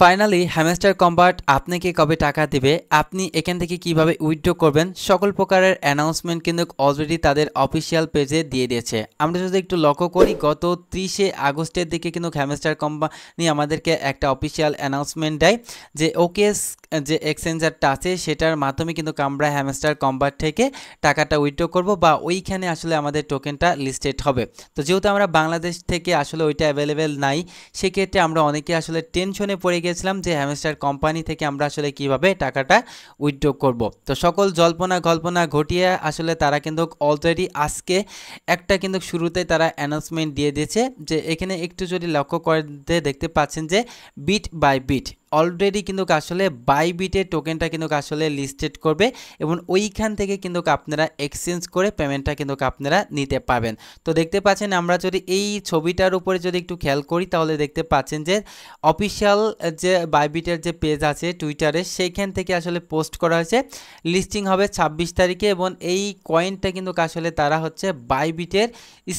Finally hamster combat আপনাকে কবে টাকা দেবে, আপনি এখান থেকে কিভাবে উইথড্র করবেন, সকল প্রকারের অ্যানাউন্সমেন্ট কিন্তু অলরেডি তাদের অফিসিয়াল পেজে দিয়ে দিয়েছে। আমরা যদি একটু লক্ষ্য করি, গত 30শে আগস্টের দিকে কিন্তু হ্যামস্টার কোম্পানি আমাদেরকে একটা অফিসিয়াল অ্যানাউন্সমেন্ট দেয় যে ওকেস যে এক্সচেঞ্জারটা আছে সেটার মাধ্যমে কিন্তু আমরা হ্যামস্টার কম্বাট থেকে টাকাটা উইথড্র করব বা ওইখানে আসলে আমাদের টোকেনটা লিস্টেড হবে। তো যেহেতু আমরা বাংলাদেশ থেকে আসলে ওইটা অ্যাভেলেবেল নাই, সেক্ষেত্রে আমরা অনেকে আসলে টেনশনে পড়ে গেছিলাম যে হ্যামস্টার কোম্পানি থেকে আমরা আসলে কিভাবে টাকাটা উইথড্র করব। তো সকল জল্পনা ঘটিয়ে আসলে তারা কিন্তু অলরেডি আজকে একটা কিন্তু শুরুতে তারা অ্যানাউন্সমেন্ট দিয়ে দিয়েছে যে এখানে একটু যদি লক্ষ্য করে দেখতে পাচ্ছেন যে বিট বাই বিট অলরেডি কিন্তু আসলে বাইবিটের টোকেনটা কিন্তু আসলে লিস্টেড করবে এবং ওইখান থেকে কিন্তু আপনারা এক্সচেঞ্জ করে পেমেন্টটা কিন্তু আপনারা নিতে পারবেন। তো দেখতে পাচ্ছেন, আমরা যদি এই ছবিটার উপরে যদি একটু খেয়াল করি তাহলে দেখতে পাচ্ছেন যে অফিসিয়াল যে বাইবিটের যে পেজ আছে টুইটারে, সেইখান থেকে আসলে পোস্ট করা হয়েছে লিস্টিং হবে 26 তারিখে এবং এই কয়েনটা কিন্তু আসলে তারা হচ্ছে বাইবিটের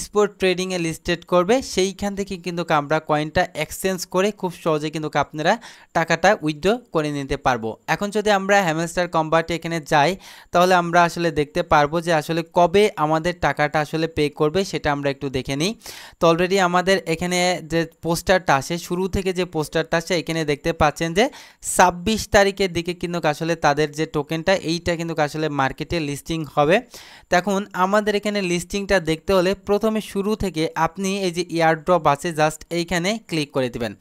স্পট ট্রেডিংয়ে লিস্টেড করবে। সেইখান থেকে কিন্তু আমরা কয়েনটা এক্সচেঞ্জ করে খুব সহজে কিন্তু আপনারা টাকাটা উইথড্র করে নিতে পারবো। এখন যদি আমরা হ্যামস্টার কম্বাটে এখানে যাই তাহলে আমরা আসলে দেখতে পারবো যে আসলে কবে আমাদের টাকাটা আসলে পে করবে সেটা আমরা একটু দেখে নিই। তো অলরেডি আমাদের এখানে যে পোস্টারটা আসে, শুরু থেকে যে পোস্টারটা আসে, এখানে দেখতে পাচ্ছেন যে 26 তারিখের দিকে কিন্তু আসলে তাদের যে টোকেনটা এইটা কিন্তু আসলে মার্কেটে লিস্টিং হবে। তো এখন আমাদের এখানে লিস্টিংটা দেখতে হলে প্রথমে শুরু থেকে আপনি এই যে এয়ারড্রপ আছে জাস্ট এইখানে ক্লিক করে দেবেন।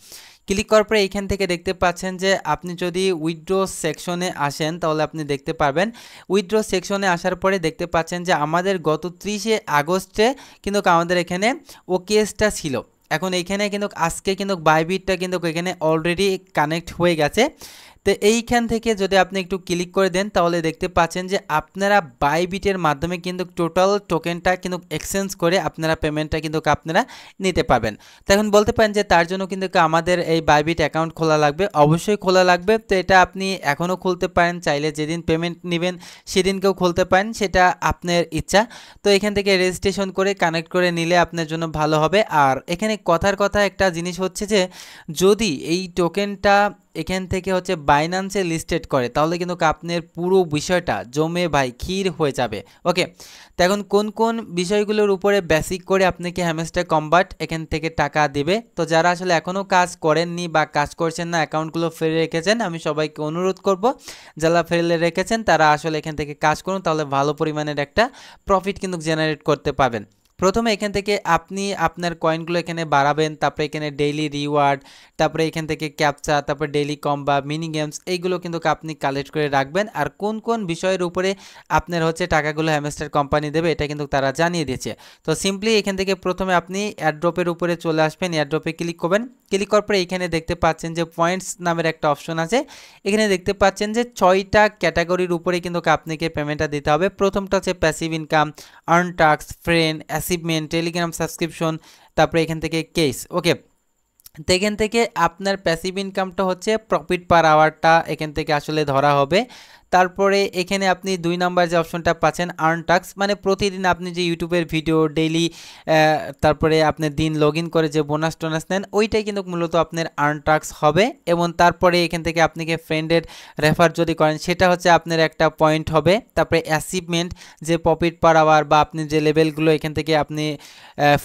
ক্লিক করার পরে এইখান থেকে দেখতে পাচ্ছেন যে আপনি যদি উইথড্র সেকশনে আসেন তাহলে আপনি দেখতে পারবেন। উইথড্র সেকশনে আসার পরে দেখতে পাচ্ছেন যে আমাদের গত 30শে আগস্টে কিন্তু আমাদের এখানে ওকেএসটা ছিল। এখন এইখানে কিন্তু আজকে কিন্তু বাইবিটটা কিন্তু এখানে অলরেডি কানেক্ট হয়ে গেছে। তো এইখান থেকে যদি আপনি একটু ক্লিক করে দেন তাহলে দেখতে পাচ্ছেন যে আপনারা বাইবিটের মাধ্যমে কিন্তু টোটাল টোকেনটা কিন্তু এক্সচেঞ্জ করে আপনারা পেমেন্টটা কিন্তু আপনারা নিতে পারবেন। তো এখন বলতে পারেন যে তার জন্য কিন্তু আমাদের এই বাইবিট অ্যাকাউন্ট খোলা লাগবে। অবশ্যই খোলা লাগবে। তো এটা আপনি এখনও খুলতে পারেন, চাইলে যেদিন পেমেন্ট নেবেন সেদিনকেও খুলতে পারেন, সেটা আপনার ইচ্ছা। তো এখান থেকে রেজিস্ট্রেশন করে কানেক্ট করে নিলে আপনার জন্য ভালো হবে। আর এখানে কথার কথা একটা জিনিস হচ্ছে যে যদি এই টোকেনটা এখান থেকে হচ্ছে বাইন্যান্সে লিস্টেড করে তাহলে কিন্তু আপনার পুরো বিষয়টা জমে ভাই ক্ষীর হয়ে যাবে। ওকে, তো এখন কোন কোন বিষয়গুলোর উপরে বেসিক করে আপনাকে হ্যামস্টার কম্বাট এখান থেকে টাকা দেবে। তো যারা আসলে এখনও কাজ করেননি বা কাজ করছেন না, অ্যাকাউন্টগুলো ফেলে রেখেছেন, আমি সবাইকে অনুরোধ করব যারা ফেলে রেখেছেন তারা আসলে এখান থেকে কাজ করুন, তাহলে ভালো পরিমাণের একটা প্রফিট কিন্তু জেনারেট করতে পারবেন। প্রথমে এখান থেকে আপনি আপনার কয়েনগুলো এখানে বাড়াবেন, তারপরে এখানে ডেইলি রিওয়ার্ড, তারপরে এখান থেকে ক্যাপচা, তারপরে ডেইলি কম্বা, মিনি গেমস, এইগুলো কিন্তু আপনি কালেক্ট করে রাখবেন। আর কোন কোন বিষয়ের উপরে আপনার হচ্ছে টাকাগুলো হ্যামস্টার কোম্পানি দেবে এটা কিন্তু তারা জানিয়ে দিয়েছে। তো সিম্পলি এখান থেকে প্রথমে আপনি এয়ারড্রপের উপরে চলে আসবেন, এয়ারড্রপে ক্লিক করবেন। ক্লিক করার পরে এখানে দেখতে পাচ্ছেন যে পয়েন্টস নামের একটা অপশন আছে। এখানে দেখতে পাচ্ছেন যে 6টা ক্যাটাগরির উপরে কিন্তু আপনাকে পেমেন্টটা দিতে হবে। প্রথমটা হচ্ছে passive income, earn task, friend, achievement, Telegram subscription, তারপরে এখান থেকে কেস। ওকে, তো এখান থেকে আপনার প্যাসিভ ইনকামটা হচ্ছে প্রফিট পার আওয়ারটা এখান থেকে আসলে ধরা হবে। তারপরে এখানে আপনি 2 নাম্বার যে অপশনটা পাচ্ছেন আর্ন টাস্ক, মানে প্রতিদিন আপনি যে ইউটিউবের ভিডিও ডেইলি তারপরে আপনি দিন লগ ইন করে যে বোনাস টোনাস নেন ওইটাই কিন্তু মূলত আপনার আর্ন টাস্ক হবে। এবং তারপরে এখান থেকে আপনাকে ফ্রেন্ডের রেফার যদি করেন সেটা হচ্ছে আপনার একটা পয়েন্ট হবে। তারপরে অ্যাচিভমেন্ট, যে প্রফিট পার আওয়ার বা আপনি যে লেভেলগুলো এখান থেকে আপনি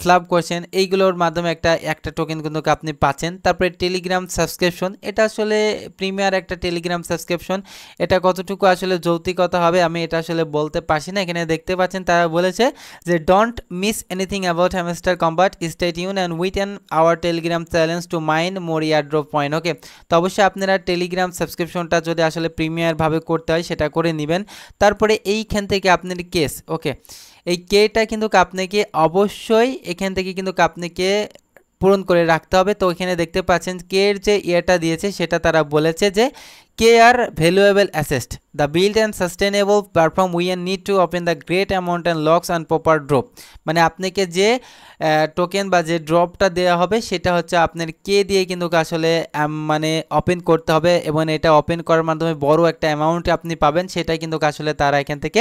ফ্লাপ করছেন এইগুলোর মাধ্যমে একটা টোকেন কিন্তু আপনি পাচ্ছেন। তারপরে টেলিগ্রাম সাবস্ক্রিপশন, এটা আসলে প্রিমিয়ার একটা টেলিগ্রাম সাবস্ক্রিপশন, এটা কতটুকু আসলে যৌক্তিকতা হবে আমি এটা আসলে বলতে পারছি না। এখানে দেখতে পাচ্ছেন তারা বলেছে যে don't miss anything about Hamster Kombat, stay tune and with an our Telegram challenge to mine more airdrop point. Okay, তো অবশ্যই আপনারা টেলিগ্রাম সাবস্ক্রিপশনটা যদি আসলে প্রিমিয়ারভাবে করতে হয় সেটা করে নেবেন। তারপরে এইখান থেকে আপনার কেস, ওকে, এই কেটা কিন্তু আপনাকে অবশ্যই এখান থেকে কিন্তু আপনাকে পূরণ করে রাখতে হবে। তো এখানে দেখতে পাচ্ছেন কে এর যে ইয়েটা দিয়েছে সেটা তারা বলেছে যে KR valuable assets. The build and sustainable platform we need to open the great amount and locks and proper drop. মানে আপনাকে যে টোকেন বা যে ড্রপটা দেওয়া হবে সেটা হচ্ছে আপনার কে দিয়ে কিন্তু আসলে মানে ওপেন করতে হবে এবং এটা ওপেন করার মাধ্যমে বড় একটা অ্যামাউন্ট আপনি পাবেন, সেটা কিন্তু আসলে তারা এখান থেকে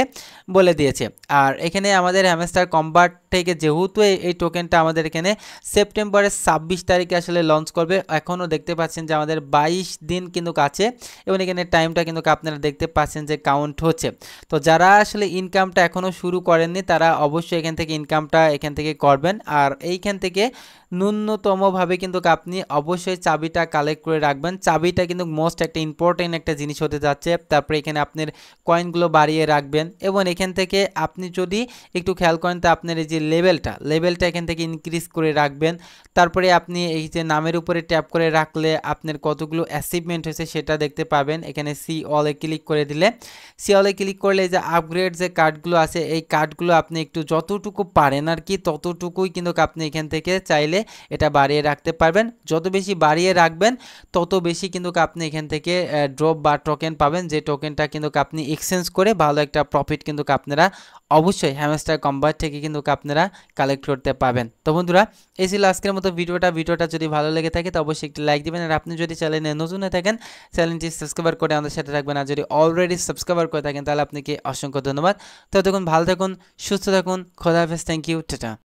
বলে দিয়েছে। আর এখানে আমাদের হ্যামস্টার কম্বাট থেকে যেহেতু এই টোকেনটা আমাদের এখানে সেপ্টেম্বরের 26 তারিখে আসলে লঞ্চ করবে, এখনও দেখতে পাচ্ছেন যে আমাদের 22 দিন কিন্তু আছে এবং এখানে টাইমটা কিন্তু আপনারা দেখতে পাচ্ছেন যে কাউন্ট হচ্ছে। তো যারা আসলে ইনকামটা এখনও শুরু করেননি তারা অবশ্যই এখান থেকে ইনকামটা এখান থেকে করবেন। আর এইখান থেকে ন্যূনতমভাবে কিন্তু আপনি অবশ্যই চাবিটা কালেক্ট করে রাখবেন। চাবিটা কিন্তু মোস্ট একটা ইম্পর্টেন্ট একটা জিনিস হতে যাচ্ছে। তারপরে এখানে আপনার কয়েনগুলো বাড়িয়ে রাখবেন এবং এখান থেকে আপনি যদি একটু খেয়াল করেন তো আপনার এই যে লেভেলটা এখান থেকে ইনক্রিজ করে রাখবেন। তারপরে আপনি এই যে নামের উপরে ট্যাপ করে রাখলে আপনার কতগুলো অ্যাচিভমেন্ট হয়েছে সেটা দেখতে পাবেন। এখানে সি অলে ক্লিক করে দিলে, সি অলে ক্লিক করলে যে আপগ্রেড যে কার্ডগুলো আছে এই কার্ডগুলো আপনি একটু যতটুকু পারেন আর কি ততটুকুই কিন্তু আপনি এখান থেকে চাইলে এটা বাড়িয়ে রাখতে পারবেন। যত বেশি বাড়িয়ে রাখবেন তত বেশি কিন্তু আপনি এখান থেকে ড্রপ বা টোকেন পাবেন, যে টোকেনটা কিন্তু আপনি এক্সচেঞ্জ করে ভালো একটা প্রফিট কিন্তু আপনারা অবশ্যই হ্যামস্টার কম্বাট থেকে কিন্তু আপনারা কালেক্ট করতে পাবেন। তো বন্ধুরা, এই ছিল আজকের মতো ভিডিওটা যদি ভালো লেগে থাকে তো অবশ্যই একটি লাইক দিবেন। আর আপনি যদি চ্যানেলে নতুন হয়ে থাকেন চ্যানেলটি সাবস্ক্রাইব করে আমাদের সাথে থাকবেন। আর যদি অলরেডি সাবস্ক্রাইব করে থাকেন তাহলে আপনাকে অসংখ্য ধন্যবাদ। ততক্ষণ ভালো থাকুন, সুস্থ থাকুন, খোদা হাফেজ, থ্যাংক ইউ, টাটা।